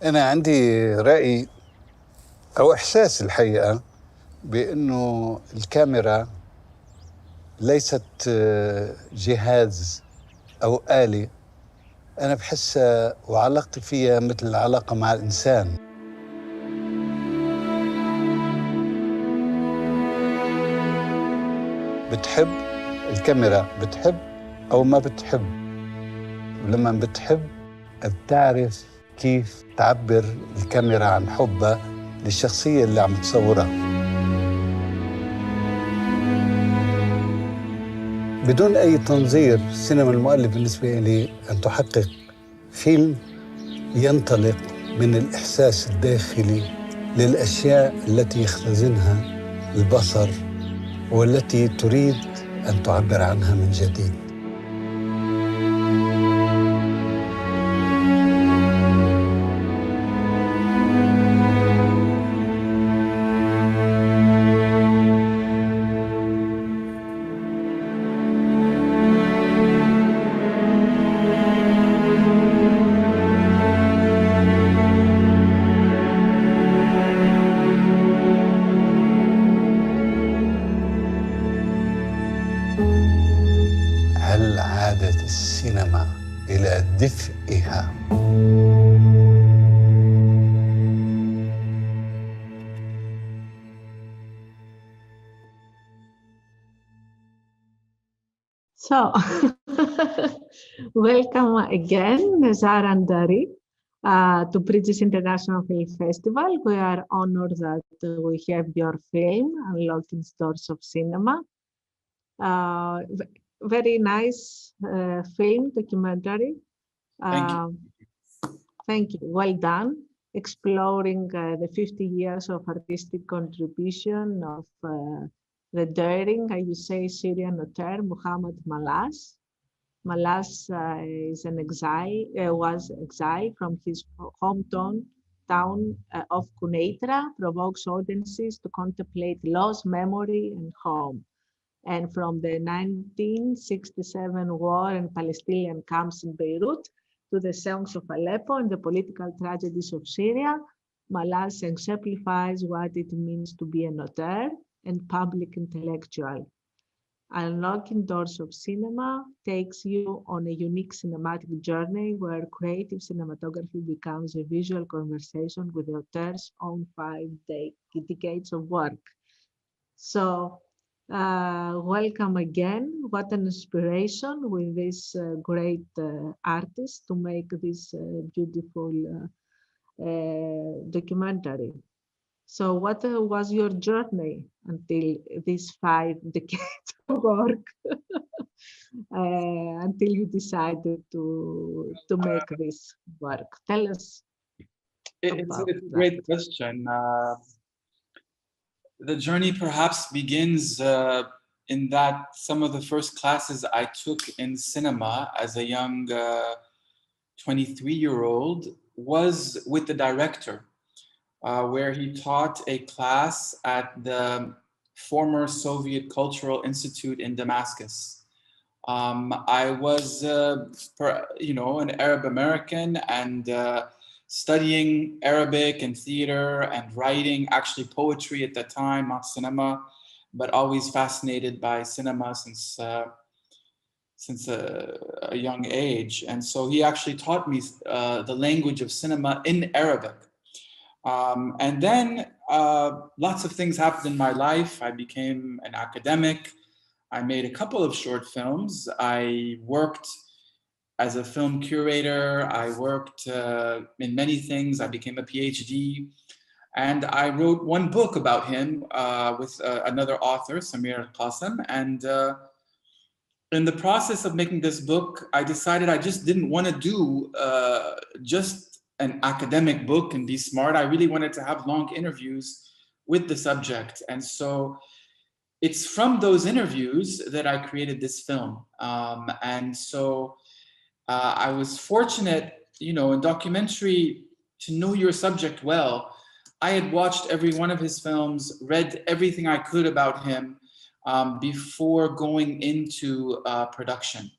أنا عندي رأي أو إحساس الحقيقة بأنه الكاميرا ليست جهاز أو آلة. أنا بحسها وعلاقتي فيها مثل العلاقة مع الإنسان. بتحب الكاميرا، بتحب أو ما بتحب، ولما بتحب بتعرف كيف تعبر الكاميرا عن حبها للشخصية اللي عم تصورها. بدون أي تنظير، سينما المؤلف بالنسبة لي أن تحقق فيلم ينطلق من الإحساس الداخلي للأشياء التي يختزنها البصر والتي تريد أن تعبر عنها من جديد. هل عادت السينما إلى دفئها؟ So, welcome again, Nezar Andary, to 𝘃𝗶𝗀𝗄𝗃 International Film Festival. We are honored that we have your film, Unlocking Doors of Cinema. Very nice film, documentary. Thank you. Thank you. Well done. Exploring the 50 years of artistic contribution of the daring, I would say, Syrian auteur Mohamad Malas. Malas is an was exiled from his hometown of Quneitra, provokes audiences to contemplate loss, memory, and home. And from the 1967 war and Palestinian camps in Beirut to the songs of Aleppo and the political tragedies of Syria, Malas exemplifies what it means to be an auteur and public intellectual. Unlocking Doors of Cinema takes you on a unique cinematic journey where creative cinematography becomes a visual conversation with the auteur's own 5 decades of work. So, welcome again. What an inspiration with this great artist to make this beautiful documentary. So what was your journey until these 5 decades of work, until you decided to make this work? Tell us. It's a great question. The journey perhaps begins in that some of the first classes I took in cinema as a young 23-year-old was with the director, where he taught a class at the former Soviet Cultural Institute in Damascus. I was, an Arab American and studying Arabic and theater and writing, actually poetry at that time, not cinema, but always fascinated by cinema since a young age. And so he actually taught me the language of cinema in Arabic. And then lots of things happened in my life. I became an academic. I made a couple of short films. I worked as a film curator. I worked in many things. I became a PhD. And I wrote one book about him with another author, 𝘂𝗶𝗆𝗁. And in the process of making this book, I decided I just didn't want to do just an academic book and be smart. I really wanted to have long interviews with the subject. And so it's from those interviews that I created this film. And so I was fortunate, in documentary, to know your subject well. I had watched every one of his films, read everything I could about him before going into production.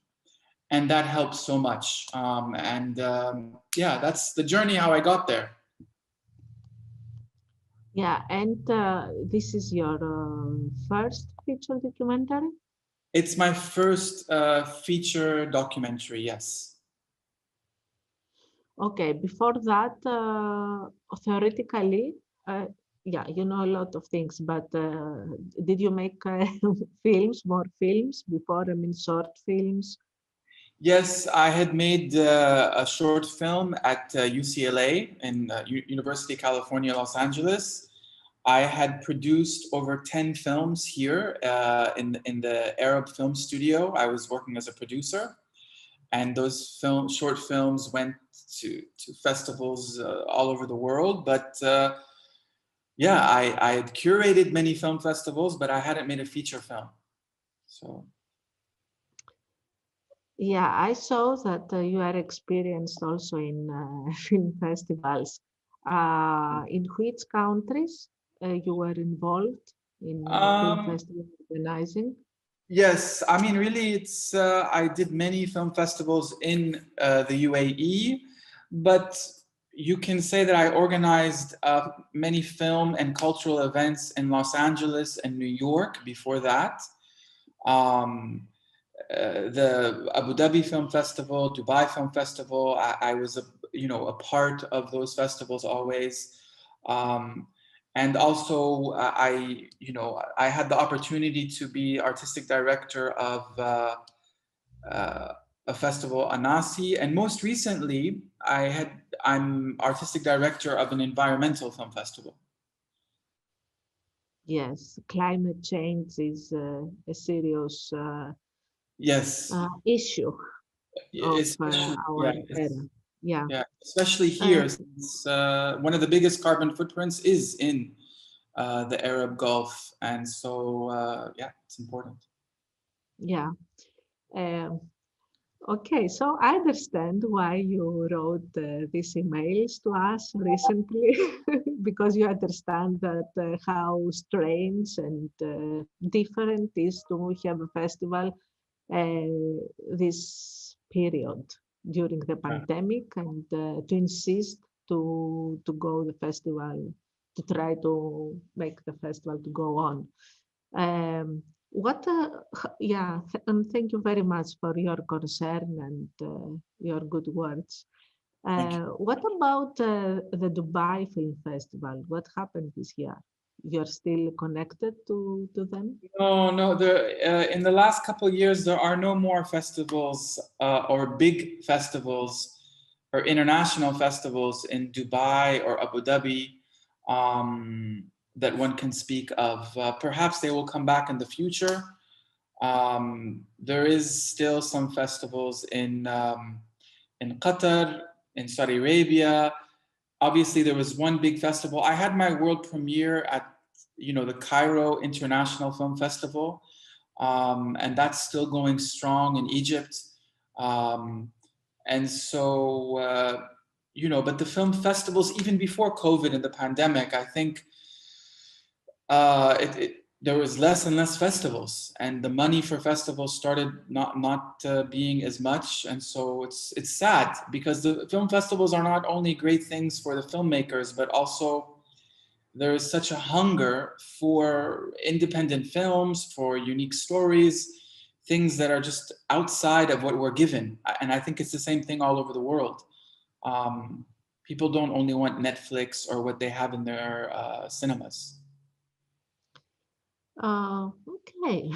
And that helps so much. Yeah, that's the journey how I got there. Yeah, and this is your first feature documentary? It's my first feature documentary, yes. Okay, before that, theoretically, yeah, you know a lot of things, but did you make films, more films before, I mean, short films? Yes, I had made a short film at UCLA in University of California, Los Angeles. I had produced over 10 films here in the Arab film studio. I was working as a producer, and those short films went to festivals all over the world. But yeah, I had curated many film festivals, but I hadn't made a feature film. So. Yeah, I saw that you are experienced also in film festivals. In which countries you were involved in film festival organizing? Yes, I mean, really, it's I did many film festivals in the UAE, but you can say that I organized many film and cultural events in Los Angeles and New York before that. The Abu Dhabi Film Festival, Dubai Film Festival, I was a part of those festivals always. And also, I had the opportunity to be artistic director of a festival, 𝘂𝗶𝗄𝗃, and most recently, I'm artistic director of an environmental film festival. Yes, climate change is a serious yes issue of our era. Yeah. Yeah, especially here, since one of the biggest carbon footprints is in the Arab Gulf, and so yeah, it's important. Yeah. Okay, so I understand why you wrote these emails to us recently, because you understand that how strange and different it is to have a festival this period during the pandemic, and to insist to go the festival, to try to make the festival to go on. Yeah, and thank you very much for your concern and your good words. What about the Dubai Film Festival? What happened this year? You're still connected to them? No. In the last couple of years, there are no more festivals or big festivals or international festivals in Dubai or Abu Dhabi that one can speak of. Perhaps they will come back in the future. There is still some festivals in Qatar, in Saudi Arabia. Obviously, there was one big festival. I had my world premiere at the Cairo International Film Festival, and that's still going strong in Egypt. And so, but the film festivals, even before COVID and the pandemic, I think there was less and less festivals, and the money for festivals started not being as much. And so it's sad, because the film festivals are not only great things for the filmmakers, but also there is such a hunger for independent films, for unique stories, things that are just outside of what we're given. And I think it's the same thing all over the world. People don't only want Netflix or what they have in their cinemas. Okay.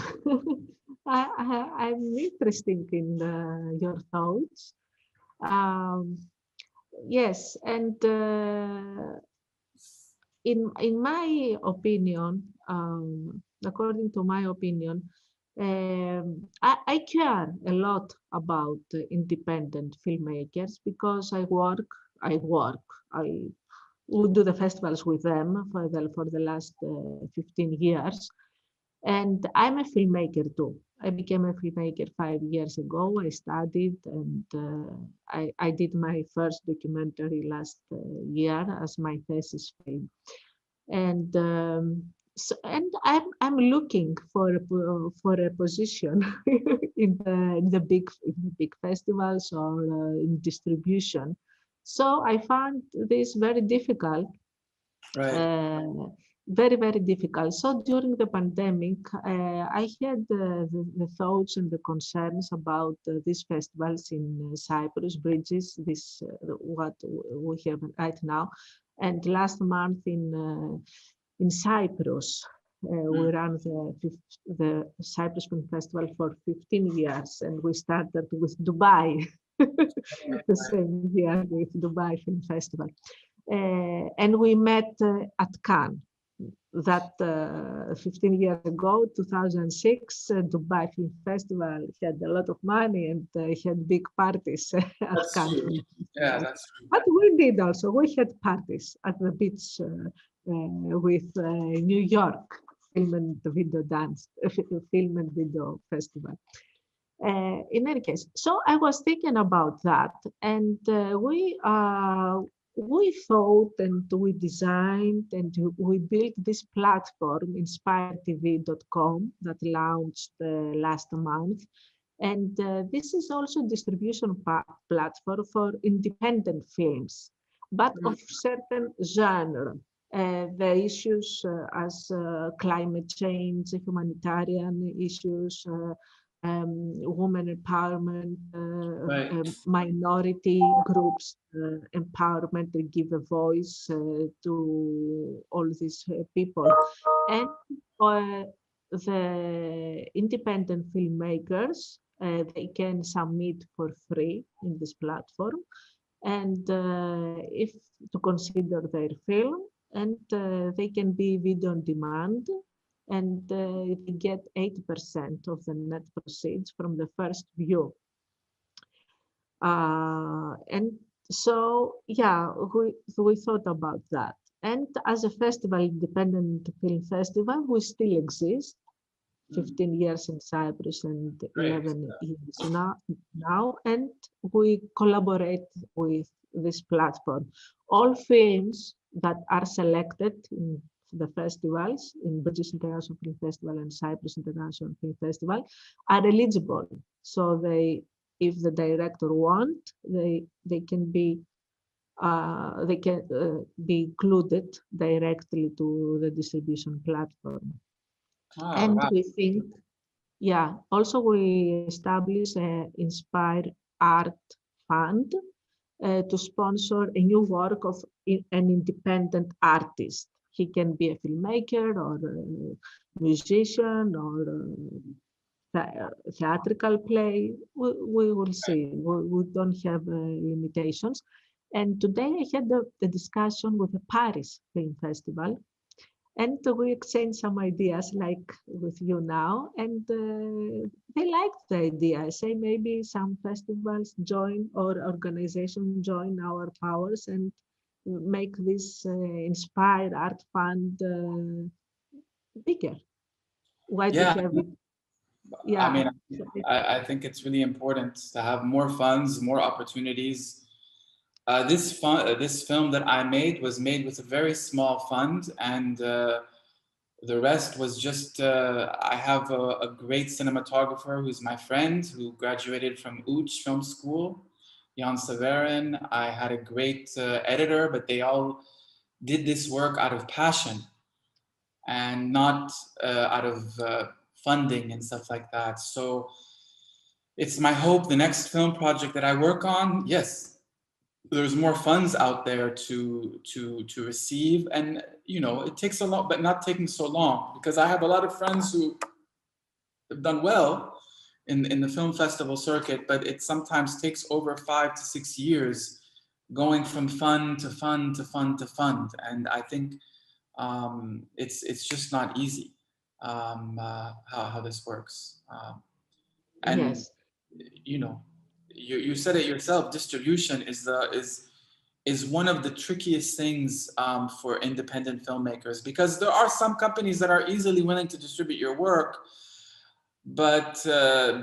I'm interested in your thoughts. Yes, and in my opinion, according to my opinion, I care a lot about independent filmmakers, because I would do the festivals with them for the last 15 years. And I'm a filmmaker too. I became a filmmaker 5 years ago. I studied, and I did my first documentary last year as my thesis film. And So, and I'm looking for a position in the big festivals or in distribution. So I found this very difficult. Right. Very, very difficult. So during the pandemic, I had the thoughts and the concerns about these festivals in Cyprus, Bridges, this what we have right now, and last month in Cyprus. We ran the Cyprus Film Festival for 15 years, and we started with Dubai, the same year with Dubai Film Festival. And we met at Cannes. That 15 years ago, 2006, Dubai Film Festival had a lot of money and had big parties at Cannes. Yeah, that's true. But we did also. We had parties at the beach with New York Film and Video Film and Video Festival. In any case, so I was thinking about that, and we thought and we designed and we built this platform, InspireTV.com, that launched last month. And this is also a distribution platform for independent films, but of certain genre. The issues as climate change, humanitarian issues, women empowerment, minority groups empowerment, to give a voice to all these people. And the independent filmmakers, they can submit for free in this platform, and if to consider their film, and they can be video on demand, and they get 8% of the net proceeds from the first view. And so, yeah, we thought about that. And as a festival, independent film festival, we still exist. 15 years in Cyprus and 11 years now, and we collaborate with this platform. All films that are selected in the festivals, in British International Film Festival and Cyprus International Film Festival, are eligible. So they, if the director want, they can be included directly to the distribution platform. And we think, yeah, also we established an Inspire Art Fund to sponsor a new work of an independent artist. He can be a filmmaker or a musician or a theatrical play. We will see. We don't have limitations. And today I had the discussion with the Paris Film Festival, and we exchanged some ideas like with you now, and they liked the idea. I say maybe some festivals join or organizations join our powers and make this Inspire Art Fund bigger. Why do you have it? Yeah. I mean, I think it's really important to have more funds, more opportunities. This film that I made was made with a very small fund, and the rest was just, I have a great cinematographer who's my friend, who graduated from 𝘂𝗄𝗯𝗃 Film School, Jan Severin. I had a great editor, but they all did this work out of passion and not out of funding and stuff like that. So it's my hope the next film project that I work on, yes, there's more funds out there to receive, and you know, it takes a lot, but not taking so long, because I have a lot of friends who have done well in the film festival circuit, but it sometimes takes over 5 to 6 years going from fund to fund to fund to fund, and I think it's just not easy how this works. And yes, you know, you said it yourself, distribution is one of the trickiest things for independent filmmakers, because there are some companies that are easily willing to distribute your work, but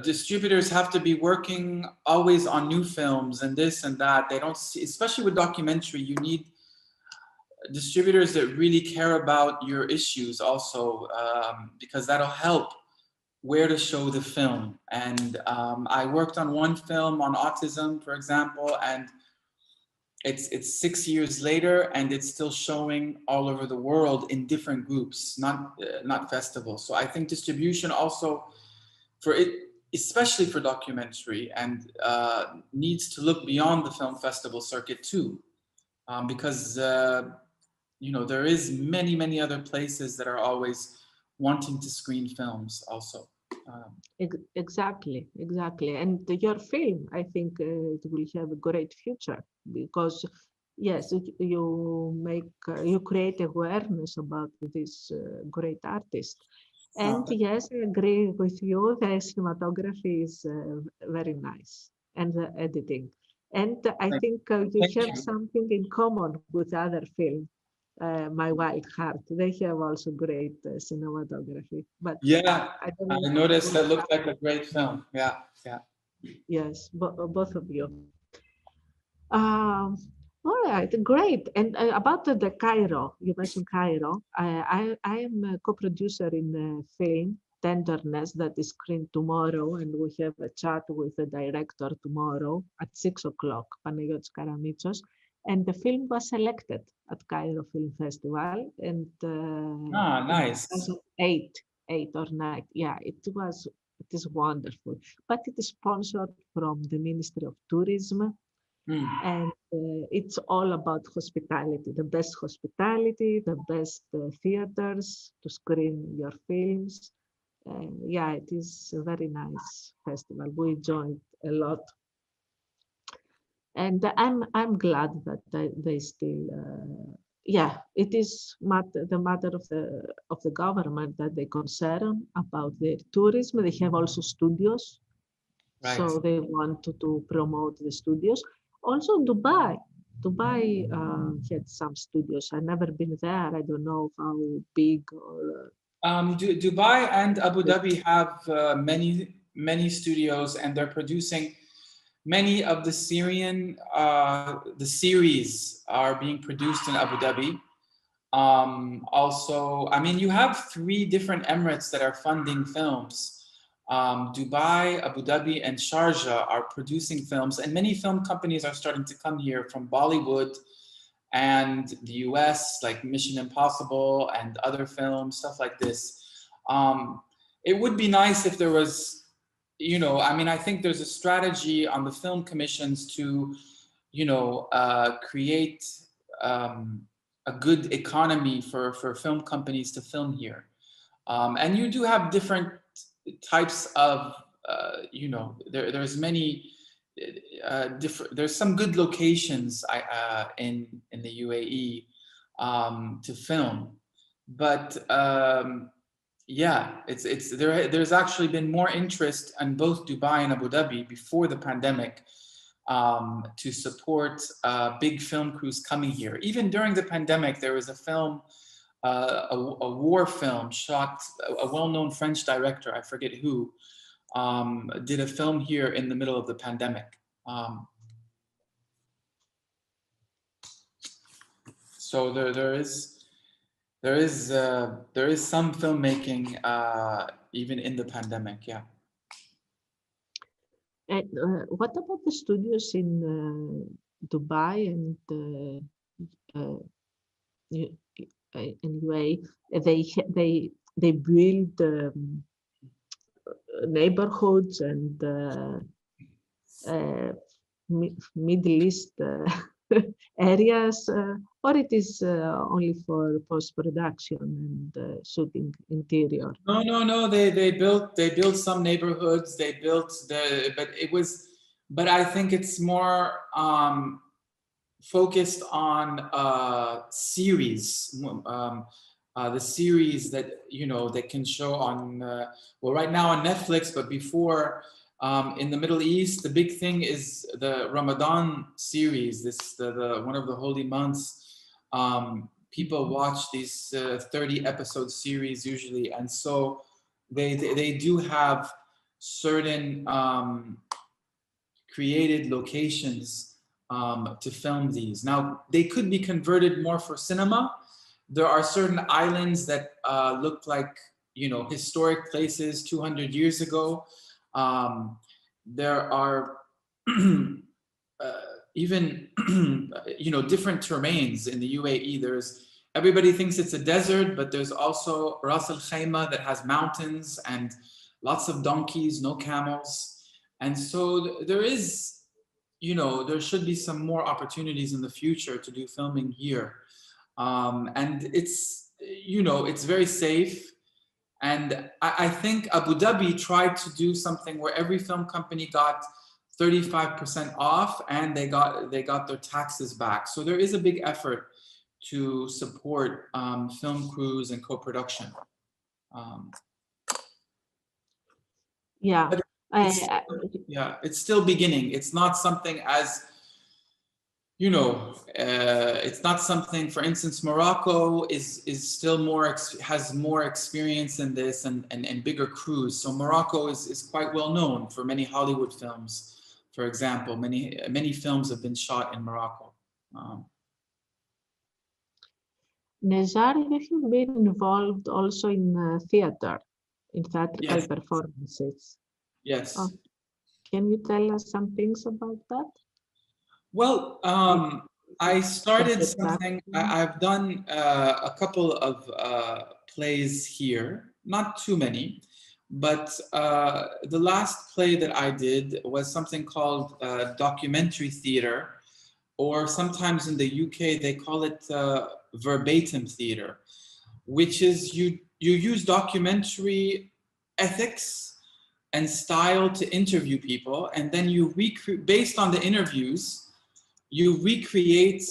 distributors have to be working always on new films and this and that. They don't see, especially with documentary, you need distributors that really care about your issues also, because that'll help where to show the film. And I worked on one film on autism, for example, and it's 6 years later, and it's still showing all over the world in different groups, not festivals. So I think distribution also for it, especially for documentary, and needs to look beyond the film festival circuit too, because there is many other places that are always wanting to screen films also. Exactly. And your film, I think it will have a great future, because yes, you create awareness about this great artist. And yes, I agree with you, the cinematography is very nice, and the editing. And I think you have something in common with other films. My Wild Heart, they have also great cinematography. But yeah, I noticed that looked like a great film. Yeah. Yes, both of you. All right, great. And about the Cairo, you mentioned Cairo. I am a co-producer in a film, Tenderness, that is screened tomorrow, and we have a chat with the director tomorrow at 6 o'clock, 𝘂𝗶𝗍𝗁. And the film was selected at Cairo Film Festival, and nice. 2008 or 9. Yeah, it is wonderful. But it is sponsored from the Ministry of Tourism, and it's all about hospitality, the best theaters to screen your films. Yeah, it is a very nice festival. We enjoyed a lot. And I'm glad that they still, it is the matter of the government that they concern about their tourism. They have also studios, right. So they want to promote the studios. Also, Dubai had some studios. I've never been there. I don't know how big or. Dubai and Abu Dhabi have many studios, and they're producing. Many of the Syrian, the series are being produced in Abu Dhabi. Also, I mean, you have 3 different emirates that are funding films. Dubai, Abu Dhabi, and Sharjah are producing films, and many film companies are starting to come here from Bollywood and the US, like Mission Impossible and other films, stuff like this. It would be nice if there was, I mean, I think there's a strategy on the film commissions to, create a good economy for film companies to film here. And you do have different types of, there's many different, there's some good locations in the UAE to film, but yeah, there's actually been more interest in both Dubai and Abu Dhabi before the pandemic to support big film crews coming here. Even during the pandemic, there was a film, a war film shot, a well-known French director, I forget who, did a film here in the middle of the pandemic. So there is some filmmaking even in the pandemic, yeah. And what about the studios in Dubai and anyway, they build neighborhoods and Middle East areas, or it is only for post-production and shooting interior? No. They built some neighborhoods. They built but I think it's more focused on series. The series that that can show on right now on Netflix, but before. In the Middle East, the big thing is the Ramadan series. This the one of the holy months. People watch these 30-episode series usually, and so they do have certain created locations to film these. Now, they could be converted more for cinema. There are certain islands that look like, you know, historic places 200 years ago. There are even, you know, different terrains in the UAE. Everybody thinks it's a desert, but there's also Ras Al Khaimah that has mountains and lots of donkeys, no camels. And so there is, you know, there should be some more opportunities in the future to do filming here. And it's, you know, it's very safe. And I think Abu Dhabi tried to do something where every film company got 35% off and they got their taxes back. So there is a big effort to support film crews and co-production. Yeah. It's still beginning. It's not something as, you know, it's not something, for instance, Morocco is still has more experience in this and bigger crews. So Morocco is quite well known for many Hollywood films. For example, many films have been shot in Morocco. Nezar, you have been involved also in theater, in theatrical Yes. performances. Yes. Oh, can you tell us some things about that? Well, I started something. I've done a couple of plays here, not too many, but the last play that I did was something called documentary theater, or sometimes in the UK they call it verbatim theater, which is you use documentary ethics and style to interview people, and then you based on the interviews, you recreate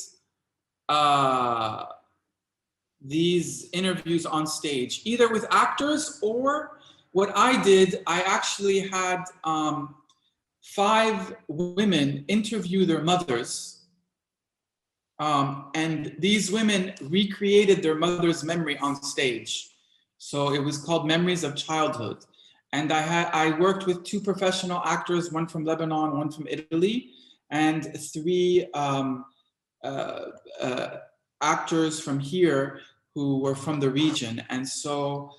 these interviews on stage, either with actors, or what I did, I actually had 5 women interview their mothers. And these women recreated their mother's memory on stage. So it was called Memories of Childhood. And I worked with 2 professional actors, one from Lebanon, one from Italy, and 3 actors from here who were from the region. And so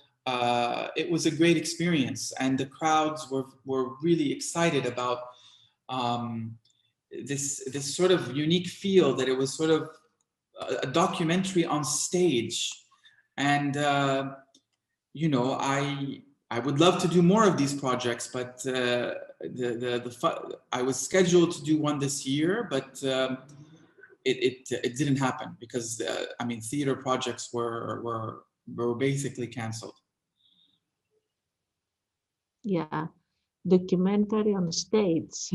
it was a great experience, and the crowds were really excited about this sort of unique feel that it was sort of a documentary on stage. And you know, I would love to do more of these projects, but I was scheduled to do one this year, but it didn't happen because I mean, theater projects were basically canceled. Yeah, documentary on stage.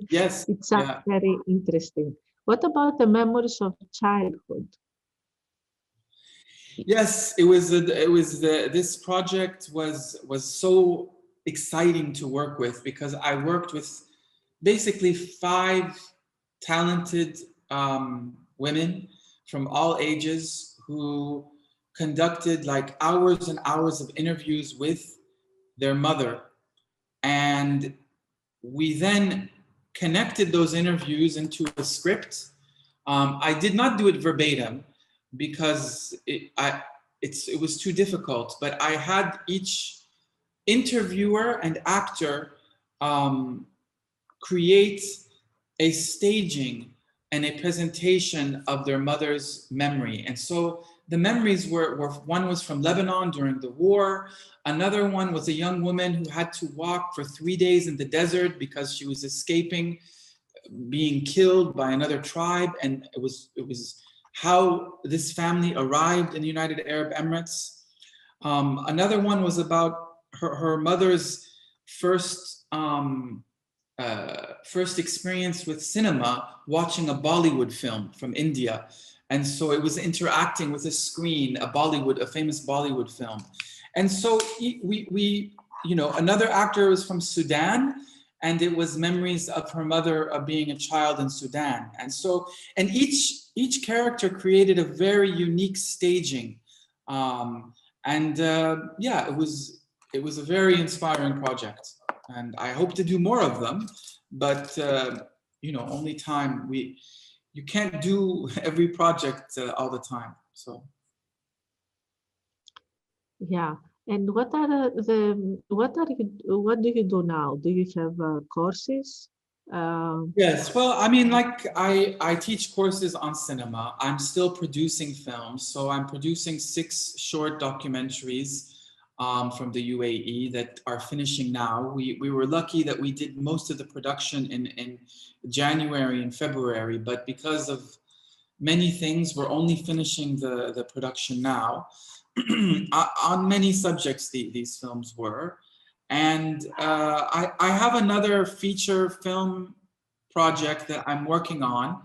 Yes, It sounds very interesting. What about the memories of childhood? Yes, this project was so exciting to work with, because I worked with basically 5 talented women from all ages who conducted like hours and hours of interviews with their mother. And we then connected those interviews into a script. I did not do it verbatim because it was too difficult, but I had each interviewer and actor create a staging and a presentation of their mother's memory. And so the memories were one was from Lebanon during the war. Another one was a young woman who had to walk for 3 days in the desert because she was escaping being killed by another tribe. And it was how this family arrived in the United Arab Emirates. Another one was about her mother's first experience with cinema, watching a Bollywood film from India. And so it was interacting with a screen, a famous Bollywood film. And so we you know, another actor was from Sudan, and it was memories of her mother of being a child in Sudan. And so, and each character created a very unique staging. Yeah, it was a very inspiring project. And I hope to do more of them, but you know, only time. You can't do every project all the time. So. Yeah. And what do you do now? Do you have courses? Yes, well, I mean, like I teach courses on cinema. I'm still producing films. So I'm producing 6 short documentaries from the UAE that are finishing now. We were lucky that we did most of the production in January and February, but because of many things, we're only finishing the production now. On many subjects, these films were. And I have another feature film project that I'm working on.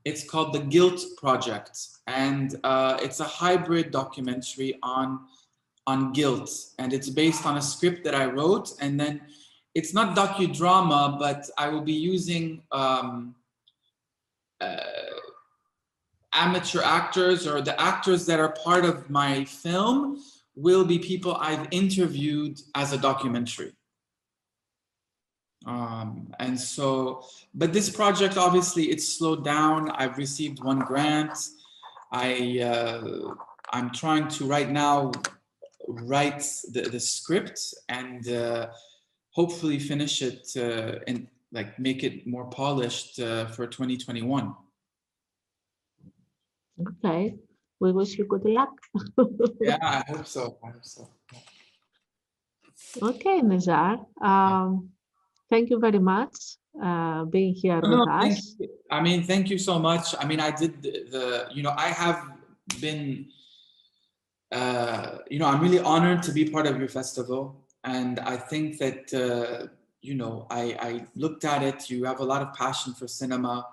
It's called the Guilt Project. And it's a hybrid documentary on guilt. And it's based on a script that I wrote. And then it's not docudrama, but I will be using amateur actors, or the actors that are part of my film will be people I've interviewed as a documentary. And so, but this project, obviously, it's slowed down. I've received 1 grant. I'm trying to right now write the script and hopefully finish it and like make it more polished for 2021. Okay, we wish you good luck. Yeah, I hope so. I hope so. Okay, Nezar. Thank you very much being here with us. I mean, thank you so much. I mean, I did you know, I have been, you know, I'm really honored to be part of your festival. And I think that, you know, I looked at it. You have a lot of passion for cinema.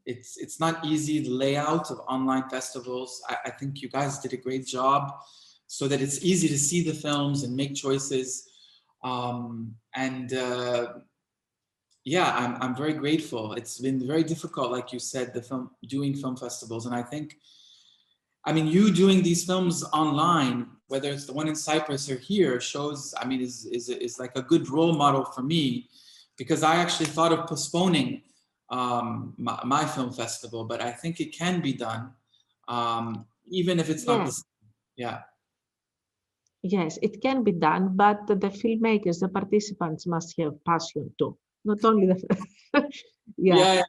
It's not easy, the layout of online festivals. I think you guys did a great job so that it's easy to see the films and make choices. Yeah, I'm very grateful. It's been very difficult, like you said, doing film festivals. And I think, I mean, you doing these films online, whether it's the one in Cyprus or here, shows, I mean, is like a good role model for me, because I actually thought of postponing my film festival, but I think it can be done, even if it's not the same. Yeah. Yes, it can be done, but the filmmakers, the participants must have passion too. Not only the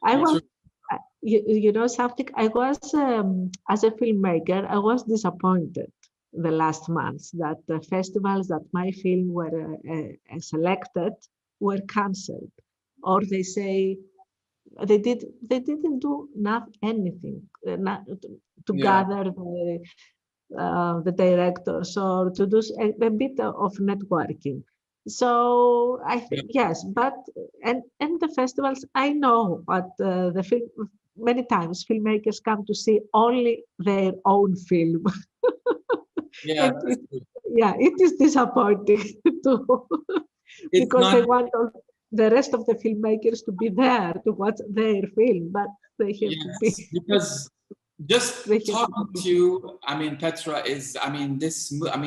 I was, you know something, I was, as a filmmaker, I was disappointed the last months that the festivals that my film were selected were cancelled, or they say they didn't do anything to gather the directors or to do a bit of networking. So I think yes, but and the festivals, I know, but the film, many times filmmakers come to see only their own film. Yeah, it is disappointing too, because they want the rest of the filmmakers to be there to watch their film, but they have to be. Because just talking to you, I mean, Petra, is, I mean,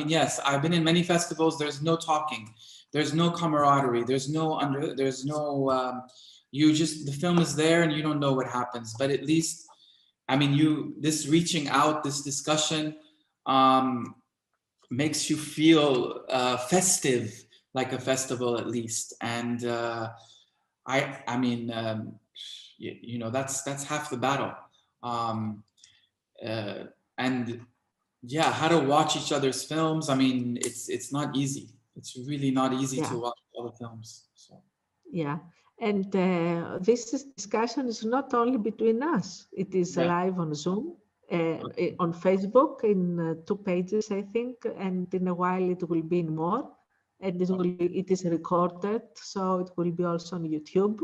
yes, I've been in many festivals. There's no talking, there's no camaraderie, there's no you just, the film is there and you don't know what happens. But at least, I mean, this reaching out, this discussion makes you feel festive, like a festival at least. And I mean, you know, that's half the battle. And yeah, how to watch each other's films. I mean, it's not easy. It's really not easy to watch all the films. So. Yeah, and this discussion is not only between us. It is live on Zoom, on Facebook, in 2 pages, I think, and in a while it will be in more. And it is recorded, so it will be also on YouTube.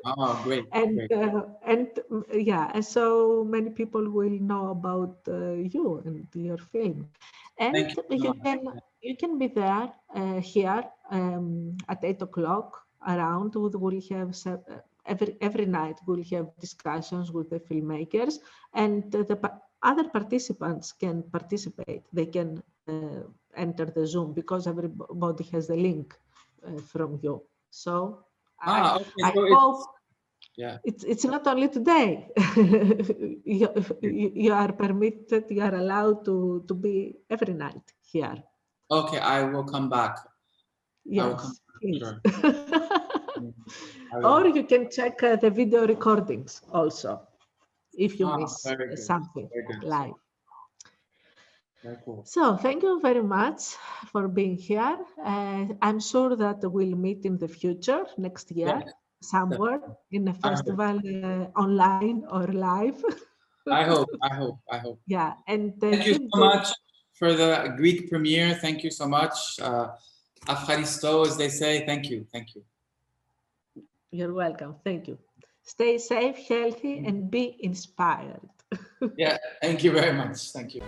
Oh, great! And yeah, and so many people will know about you and your film. And you can be there here at 8 o'clock around. We'll have every night we'll have discussions with the filmmakers, and the other participants can participate. They can enter the Zoom because everybody has the link from you. So Okay. I So hope yeah. it's not only today. You are permitted, you are allowed to be every night here. Okay, I will come back. Yes, please. Sure. Or you can check the video recordings also, if you miss something live. Very cool. So thank you very much for being here. I'm sure that we'll meet in the future, next year, somewhere in a festival, online or live. I hope. Yeah, and thank you so much for the Greek premiere. Thank you so much. Ευχαριστώ, as they say. Thank you. You're welcome. Thank you. Stay safe, healthy, and be inspired. Yeah, thank you very much. Thank you.